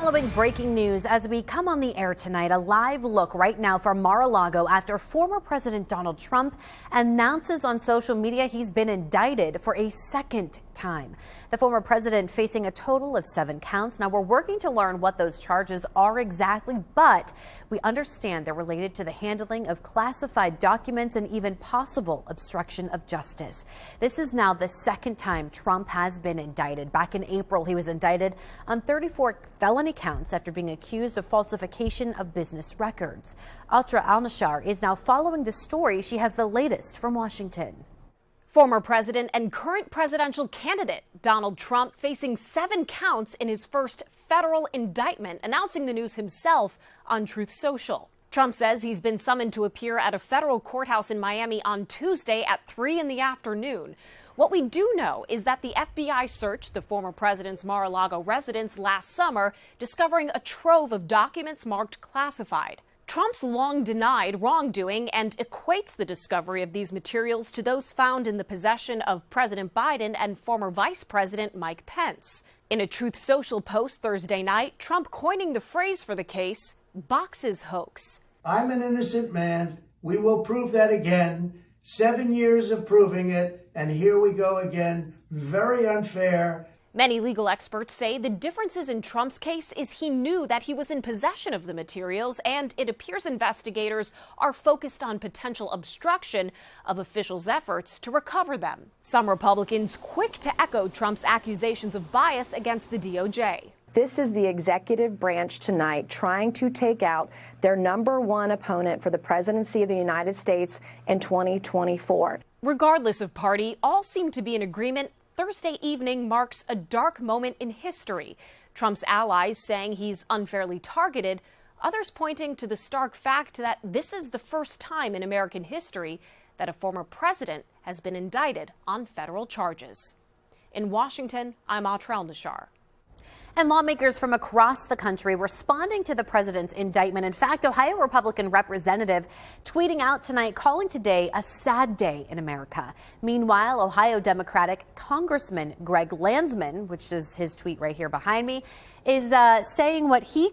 Following breaking news as we come on the air tonight, a live look right now from Mar-a-Lago after former President Donald Trump announces on social media he's been indicted for a second time. The former president facing a total of 7 counts. Now, we're working to learn what those charges are exactly, but we understand they're related to the handling of classified documents and even possible obstruction of justice. This is now the second time Trump has been indicted. Back in April, he was indicted on 34 felony counts after being accused of falsification of business records. Atra Al-Nashar is now following the story. She has the latest from Washington. Former president and current presidential candidate Donald Trump facing 7 counts in his first federal indictment, announcing the news himself on Truth Social. Trump says he's been summoned to appear at a federal courthouse in Miami on Tuesday at 3 in the afternoon. What we do know is that the FBI searched the former president's Mar-a-Lago residence last summer, discovering a trove of documents marked classified. Trump's long denied wrongdoing and equates the discovery of these materials to those found in the possession of President Biden and former Vice President Mike Pence. In a Truth Social post Thursday night, Trump coining the phrase for the case, boxes hoax. I'm an innocent man. We will prove that again. 7 years of proving it, and here we go again. Very unfair. Many legal experts say the differences in Trump's case is he knew that he was in possession of the materials, and it appears investigators are focused on potential obstruction of officials' efforts to recover them. Some Republicans quick to echo Trump's accusations of bias against the DOJ. This is the executive branch tonight trying to take out their #1 opponent for the presidency of the United States in 2024. Regardless of party, all seem to be in agreement. Thursday evening marks a dark moment in history. Trump's allies saying he's unfairly targeted, others pointing to the stark fact that this is the first time in American history that a former president has been indicted on federal charges. In Washington, I'm Atra Al-Nashar. And lawmakers from across the country responding to the president's indictment. In fact, Ohio Republican representative tweeting out tonight, calling today a sad day in America. Meanwhile, Ohio Democratic Congressman Greg Landsman, which is his tweet right here behind me, is saying what he's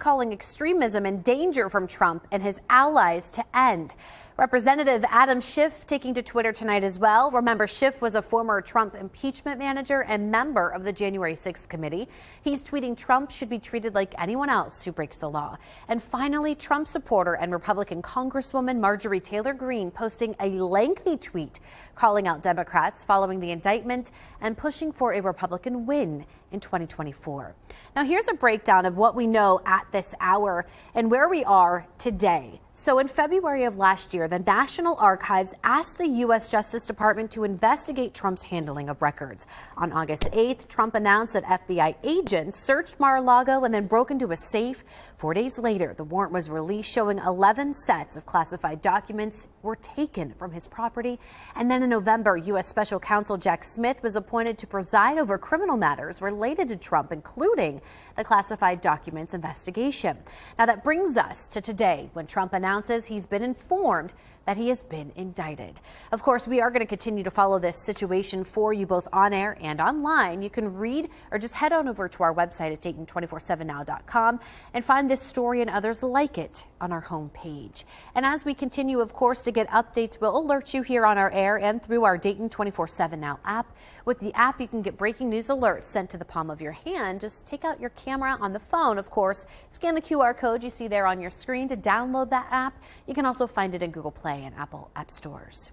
calling extremism and danger from Trump and his allies to end. Representative Adam Schiff taking to Twitter tonight as well. Remember, Schiff was a former Trump impeachment manager and member of the January 6th committee. He's tweeting Trump should be treated like anyone else who breaks the law. And finally, Trump supporter and Republican Congresswoman Marjorie Taylor Greene posting a lengthy tweet calling out Democrats following the indictment and pushing for a Republican win in 2024. Now, here's a breakdown of what we know at this hour and where we are today. So in February of last year, the National Archives asked the U.S. Justice Department to investigate Trump's handling of records. On August 8th, Trump announced that FBI agents searched Mar-a-Lago and then broke into a safe. 4 days later, the warrant was released showing 11 sets of classified documents were taken from his property. And then in November, U.S. Special Counsel Jack Smith was appointed to preside over criminal matters related to Trump, including the classified documents investigation. Now that brings us to today, when Trump announces he's been informed that he has been indicted. Of course, we are going to continue to follow this situation for you both on air and online. You can read or just head on over to our website at Dayton247now.com and find this story and others like it on our homepage. And as we continue, of course, to get updates, we'll alert you here on our air and through our Dayton 24/7 Now app. With the app, you can get breaking news alerts sent to the palm of your hand. Just take out your camera on the phone, of course, scan the QR code you see there on your screen to download that app. You can also find it in Google Play and Apple app stores.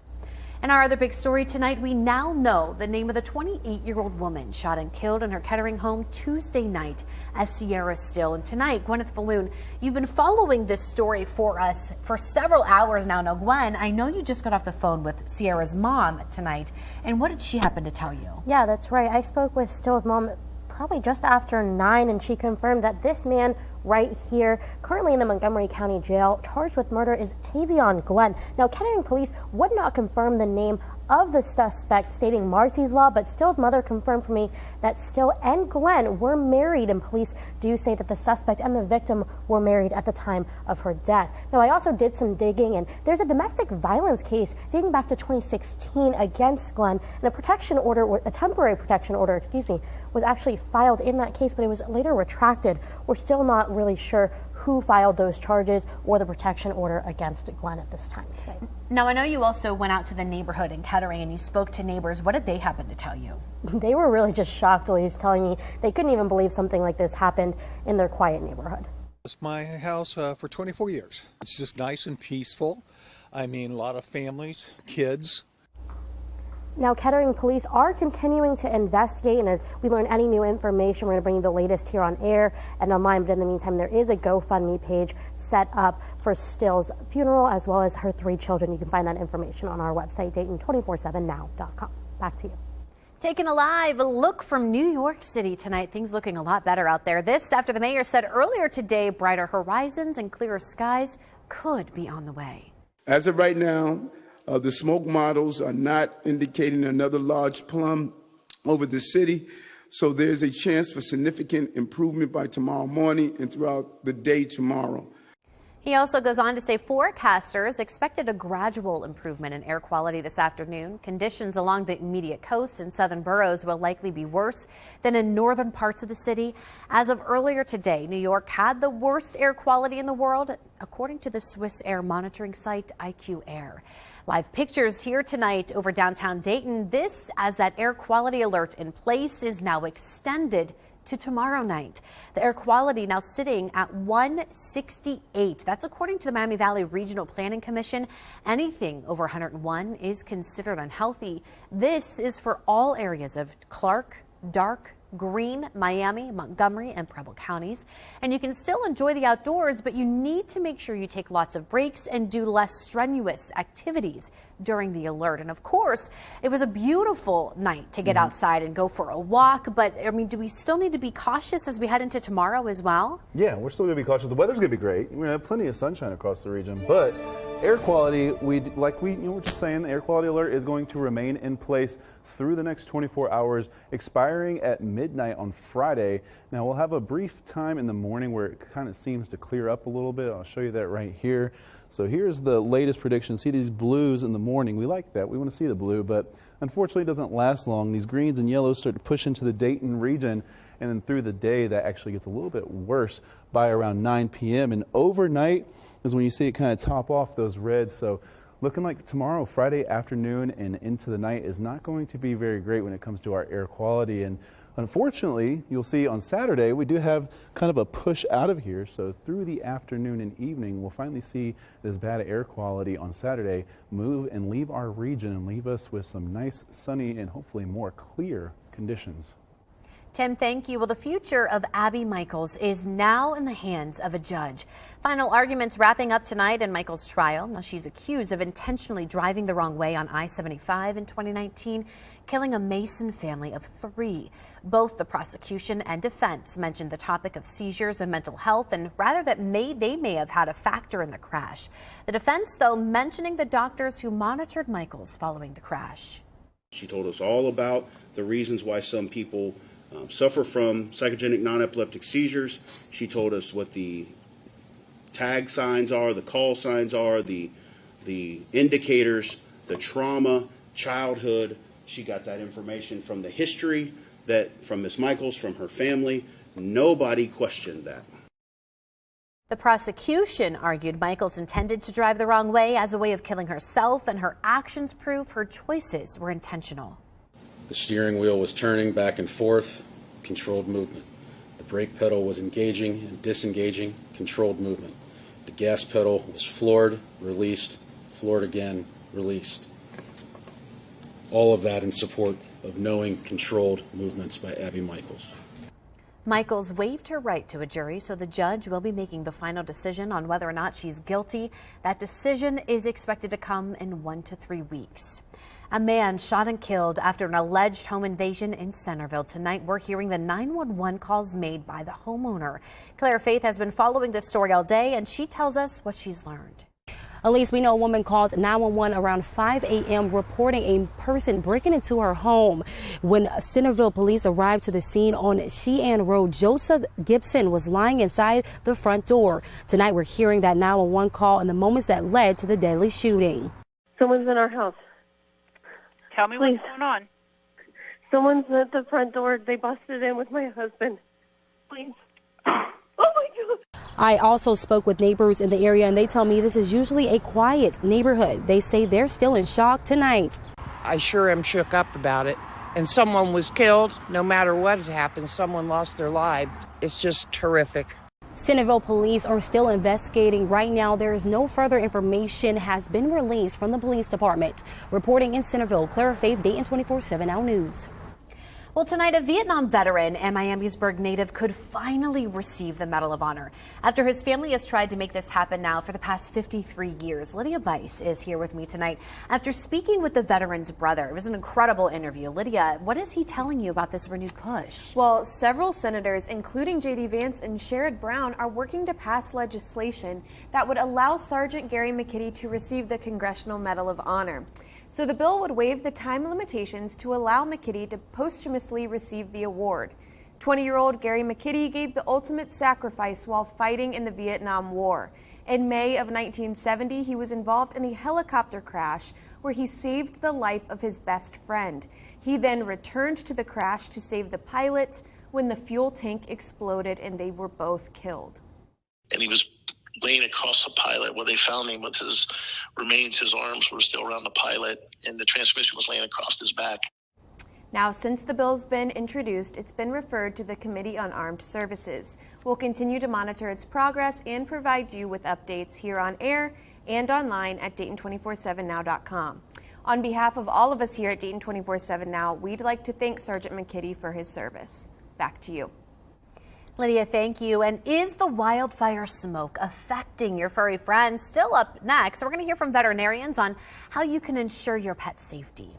And our other big story tonight, we now know the name of the 28-year-old woman shot and killed in her Kettering home Tuesday night as Sierra Still. And tonight, Gwyneth Balloon, you've been following this story for us for several hours now. Now, Gwen, I know you just got off the phone with Sierra's mom tonight. And what did she happen to tell you? Yeah, that's right. I spoke with Still's mom probably just after 9, and she confirmed that this man right here, currently in the Montgomery County Jail, charged with murder, is Tavion Glenn. Now, Kettering police would not confirm the name of the suspect stating Marcy's Law, but Still's mother confirmed for me that Still and Glenn were married, and police do say that the suspect and the victim were married at the time of her death. Now, I also did some digging, and there's a domestic violence case dating back to 2016 against Glenn, and a temporary protection order, was actually filed in that case, but it was later retracted. We're still not really sure who filed those charges or the protection order against Glenn at this time today. Now, I know you also went out to the neighborhood in Kettering and you spoke to neighbors. What did they happen to tell you? They were really just shocked. Elise, telling me they couldn't even believe something like this happened in their quiet neighborhood. It's my house for 24 years. It's just nice and peaceful. I mean, a lot of families, kids. Now, Kettering police are continuing to investigate, and as we learn any new information, we're going to bring you the latest here on air and online. But in the meantime, there is a GoFundMe page set up for Still's funeral as well as her 3 children. You can find that information on our website, Dayton247now.com. Back to you. Taking a live look from New York City tonight. Things looking a lot better out there. This after the mayor said earlier today brighter horizons and clearer skies could be on the way. As of right now, the smoke models are not indicating another large plum over the city, so there's a chance for significant improvement by tomorrow morning and throughout the day tomorrow. He also goes on to say forecasters expected a gradual improvement in air quality this afternoon. Conditions along the immediate coast and southern boroughs will likely be worse than in northern parts of the city. As of earlier today, New York had the worst air quality in the world, according to the Swiss air monitoring site IQ Air. Live pictures here tonight over downtown Dayton. This as that air quality alert in place is now extended to tomorrow night. The air quality now sitting at 168. That's according to the Miami Valley Regional Planning Commission. Anything over 101 is considered unhealthy. This is for all areas of Clark, Darke, Greene, Miami, Montgomery, and Preble counties. And you can still enjoy the outdoors, but you need to make sure you take lots of breaks and do less strenuous activities during the alert. And of course, it was a beautiful night to get outside and go for a walk. But I mean, do we still need to be cautious as we head into tomorrow as well? Yeah, we're still going to be cautious. The weather's going to be great. We're going to have plenty of sunshine across the region, but air quality, we were just saying, the air quality alert is going to remain in place through the next 24 hours, expiring at midnight on Friday. Now, we'll have a brief time in the morning where it kind of seems to clear up a little bit. I'll show you that right here. So here's the latest prediction. See these blues in the morning. We like that. We want to see the blue, but unfortunately it doesn't last long. These greens and yellows start to push into the Dayton region, and then through the day that actually gets a little bit worse by around 9 p.m. And overnight is when you see it kind of top off those reds. So looking like tomorrow, Friday afternoon and into the night is not going to be very great when it comes to our air quality. And unfortunately, you'll see on Saturday, we do have kind of a push out of here. So through the afternoon and evening, we'll finally see this bad air quality on Saturday move and leave our region and leave us with some nice, sunny, and hopefully more clear conditions. Tim, thank you. Well, the future of Abby Michaels is now in the hands of a judge. Final arguments wrapping up tonight in Michaels' trial. Now, she's accused of intentionally driving the wrong way on I-75 in 2019, killing a Mason family of 3. Both the prosecution and defense mentioned the topic of seizures and mental health, and rather that they may have had a factor in the crash. The defense, though, mentioning the doctors who monitored Michaels following the crash. She told us all about the reasons why some people suffer from psychogenic non-epileptic seizures. She told us what the tag signs are, the call signs are, the indicators, the trauma, childhood. She got that information from the history from Ms. Michaels, from her family. Nobody questioned that. The prosecution argued Michaels intended to drive the wrong way as a way of killing herself, and her actions prove her choices were intentional. The steering wheel was turning back and forth, controlled movement. The brake pedal was engaging and disengaging, controlled movement. The gas pedal was floored, released, floored again, released. All of that in support of knowing controlled movements by Abby Michaels. Michaels waived her right to a jury, so the judge will be making the final decision on whether or not she's guilty. That decision is expected to come in 1 to 3 weeks. A man shot and killed after an alleged home invasion in Centerville. Tonight, we're hearing the 911 calls made by the homeowner. Claire Faith has been following this story all day, and she tells us what she's learned. At least we know a woman called 911 around 5 a.m. reporting a person breaking into her home. When Centerville police arrived to the scene on Sheehan Road, Joseph Gibson was lying inside the front door. Tonight we're hearing that 911 call and the moments that led to the deadly shooting. Someone's in our house. Tell me Please. what's going on. Someone's at the front door. They busted in with my husband. Please. Oh my God. I also spoke with neighbors in the area and they tell me this is usually a quiet neighborhood. They say they're still in shock tonight. I sure am shook up about it. And someone was killed. No matter what had happened, someone lost their lives. It's just horrific. Centerville police are still investigating. Right now, there is no further information has been released from the police department. Reporting in Centerville, Clara Faith, Dayton 24/7 Now News. Well, tonight, a Vietnam veteran and Miamisburg native could finally receive the Medal of Honor. After his family has tried to make this happen now for the past 53 years. Lydia Bice is here with me tonight after speaking with the veteran's brother. It was an incredible interview. Lydia, what is he telling you about this renewed push? Well, several senators, including J.D. Vance and Sherrod Brown, are working to pass legislation that would allow Sergeant Gary McKitty to receive the Congressional Medal of Honor. So the bill would waive the time limitations to allow McKitty to posthumously receive the award. 20-year-old Gary McKitty gave the ultimate sacrifice while fighting in the Vietnam War. In May of 1970, he was involved in a helicopter crash where he saved the life of his best friend. He then returned to the crash to save the pilot when the fuel tank exploded and they were both killed. And he was laying across the pilot where they found him with his remains. His arms were still around the pilot and the transmission was laying across his back. Now, since the bill's been introduced, it's been referred to the Committee on Armed Services. We'll continue to monitor its progress and provide you with updates here on air and online at Dayton247now.com. On behalf of all of us here at Dayton 24/7 Now, we'd like to thank Sergeant McKitty for his service. Back to you. Lydia, thank you. And is the wildfire smoke affecting your furry friends? Still up next, we're going to hear from veterinarians on how you can ensure your pet's safety.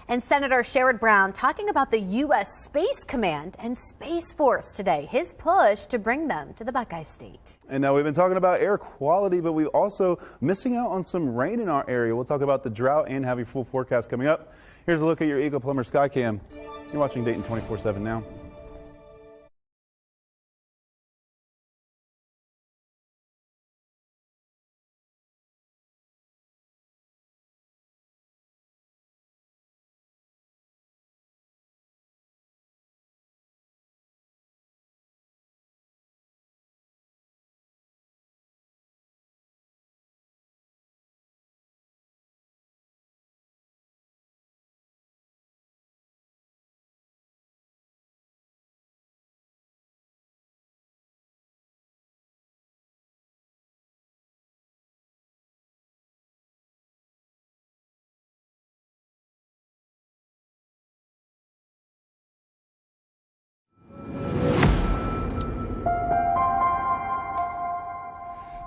And Senator Sherrod Brown talking about the U.S. Space Command and Space Force today, his push to bring them to the Buckeye State. And now we've been talking about air quality, but we're also missing out on some rain in our area. We'll talk about the drought and have your full forecast coming up. Here's a look at your Eagle Plumber Skycam. You're watching Dayton 24/7 Now.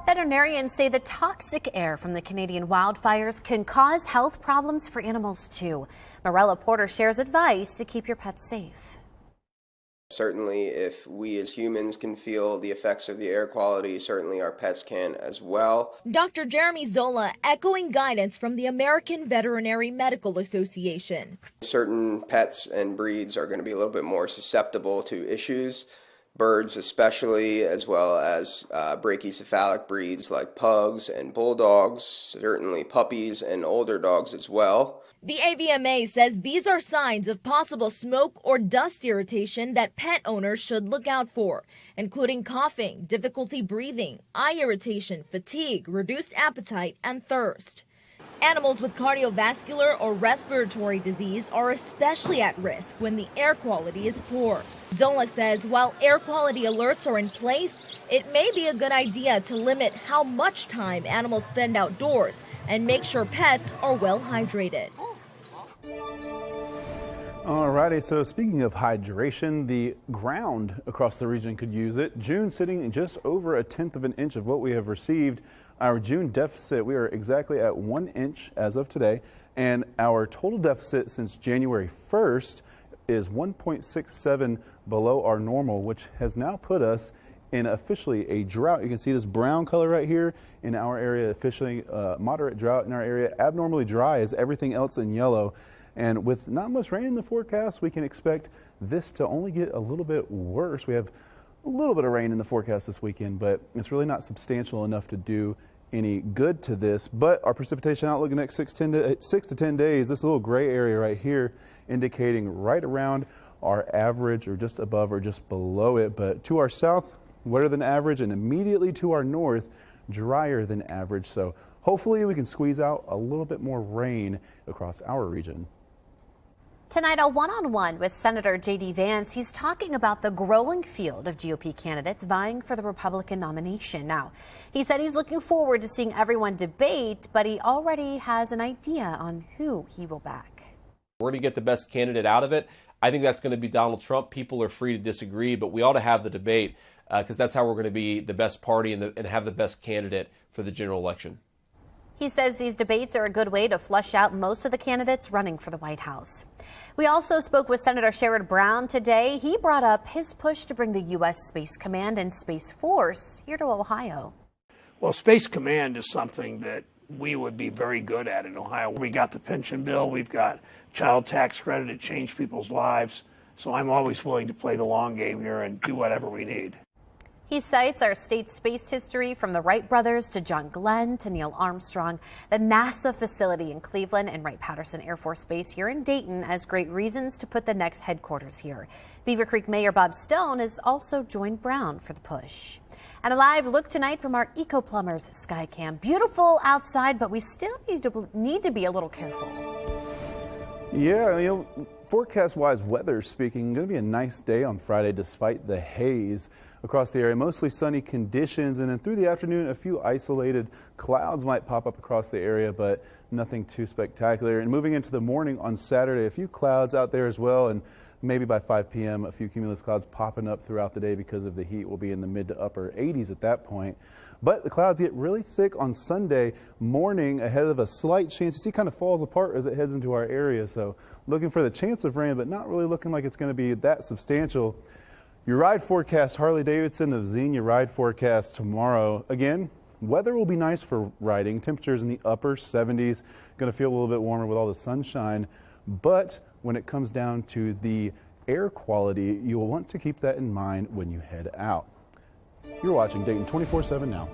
Veterinarians say the toxic air from the Canadian wildfires can cause health problems for animals too. Morella Porter shares advice to keep your pets safe. Certainly, if we as humans can feel the effects of the air quality, certainly our pets can as well. Dr. Jeremy Zola echoing guidance from the American Veterinary Medical Association. Certain pets and breeds are going to be a little bit more susceptible to issues. Birds especially, as well as brachycephalic breeds like pugs and bulldogs, certainly puppies and older dogs as well. The AVMA says these are signs of possible smoke or dust irritation that pet owners should look out for, including coughing, difficulty breathing, eye irritation, fatigue, reduced appetite, and thirst. Animals with cardiovascular or respiratory disease are especially at risk when the air quality is poor. Zola says while air quality alerts are in place, it may be a good idea to limit how much time animals spend outdoors and make sure pets are well hydrated. Alrighty, so speaking of hydration, the ground across the region could use it. June sitting just over 1/10 of an inch of what we have received. Our June deficit, we are exactly at 1 inch as of today, and our total deficit since January 1st is 1.67 below our normal, which has now put us in officially a drought. You can see this brown color right here in our area, officially moderate drought in our area. Abnormally dry is everything else in yellow. And with not much rain in the forecast, we can expect this to only get a little bit worse. We have a little bit of rain in the forecast this weekend, but it's really not substantial enough to do any good to this. But our precipitation outlook in the next 6 to 10 days, this little gray area right here indicating right around our average or just above or just below it. But to our south, wetter than average, and immediately to our north, drier than average. So hopefully we can squeeze out a little bit more rain across our region. Tonight, a one-on-one with Senator J.D. Vance. He's talking about the growing field of GOP candidates vying for the Republican nomination. Now, he said he's looking forward to seeing everyone debate, but he already has an idea on who he will back. We're going to get the best candidate out of it. I think that's going to be Donald Trump. People are free to disagree, but we ought to have the debate because that's how we're going to be the best party and have the best candidate for the general election. He says these debates are a good way to flush out most of the candidates running for the White House. We also spoke with Senator Sherrod Brown today. He brought up his push to bring the U.S. Space Command and Space Force here to Ohio. Well, Space Command is something that we would be very good at in Ohio. We got the pension bill, we've got child tax credit, it changed people's lives. So I'm always willing to play the long game here and do whatever we need. He cites our state's space history from the Wright brothers to John Glenn to Neil Armstrong, the NASA facility in Cleveland and Wright-Patterson Air Force Base here in Dayton as great reasons to put the next headquarters here. Beaver Creek Mayor Bob Stone has also joined Brown for the push. And a live look tonight from our Eco Plumbers Skycam. Beautiful outside, but we still need to be a little careful. Yeah, forecast-wise, weather speaking, going to be a nice day on Friday despite the haze across the area. Mostly sunny conditions, and then through the afternoon, a few isolated clouds might pop up across the area, but nothing too spectacular. And moving into the morning on Saturday, a few clouds out there as well, and maybe by 5 p.m., a few cumulus clouds popping up throughout the day because of the heat. Will be in the mid to upper 80s at that point. But the clouds get really thick on Sunday morning ahead of a slight chance. You see, kind of falls apart as it heads into our area. So looking for the chance of rain, but not really looking like it's going to be that substantial. Your ride forecast, Harley-Davidson of Xenia ride forecast tomorrow. Again, weather will be nice for riding. Temperatures in the upper 70s. Going to feel a little bit warmer with all the sunshine. But when it comes down to the air quality, you will want to keep that in mind when you head out. You're watching Dayton 24/7 now.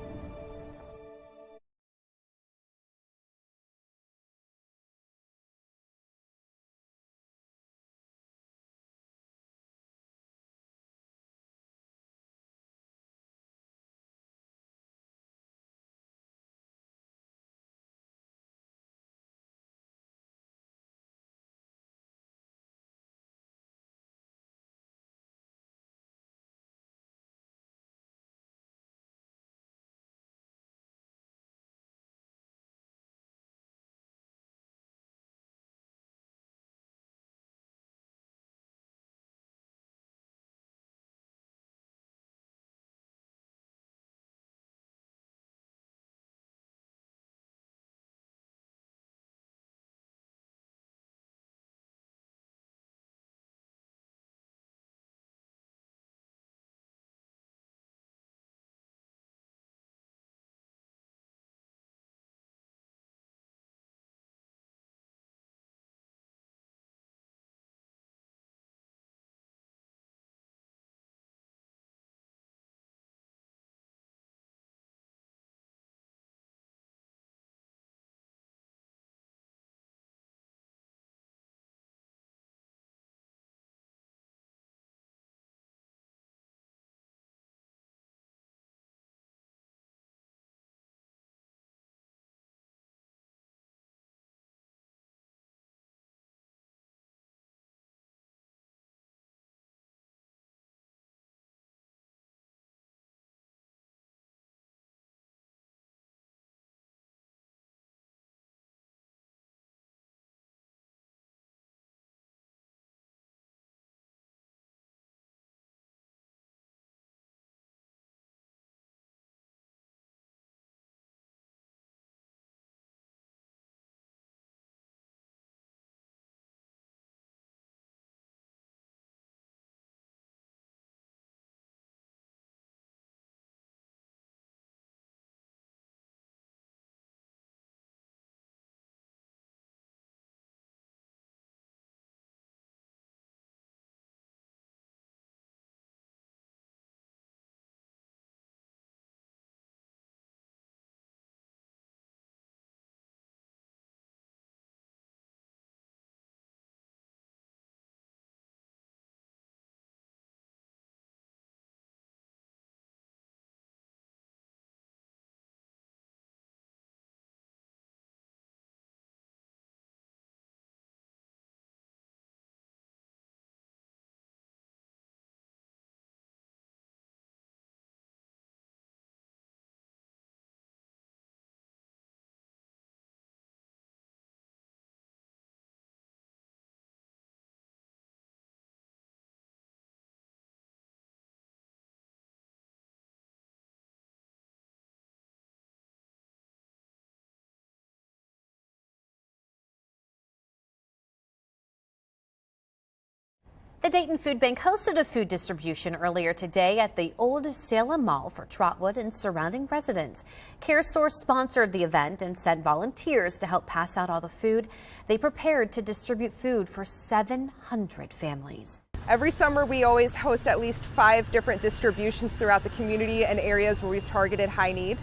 The Dayton Food Bank hosted a food distribution earlier today at the Old Salem Mall for Trotwood and surrounding residents. CareSource sponsored the event and sent volunteers to help pass out all the food. They prepared to distribute food for 700 families. Every summer, we always host at least 5 different distributions throughout the community and areas where we've targeted high need.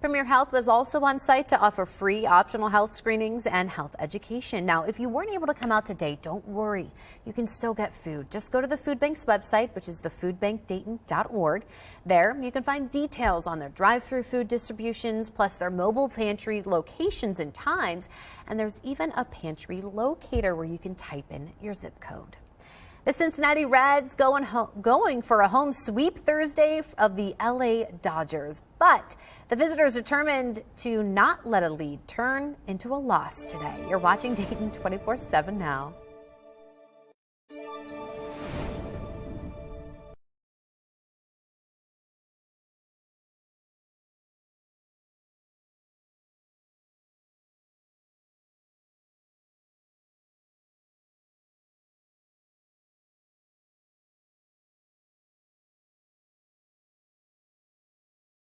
Premier Health was also on site to offer free optional health screenings and health education. Now, if you weren't able to come out today, don't worry. You can still get food. Just go to the Food Bank's website, which is thefoodbankdayton.org. There, you can find details on their drive-through food distributions, plus their mobile pantry locations and times. And there's even a pantry locator where you can type in your zip code. The Cincinnati Reds going for a home sweep Thursday of the LA Dodgers, but the visitors determined to not let a lead turn into a loss today. You're watching Dayton 24/7 now.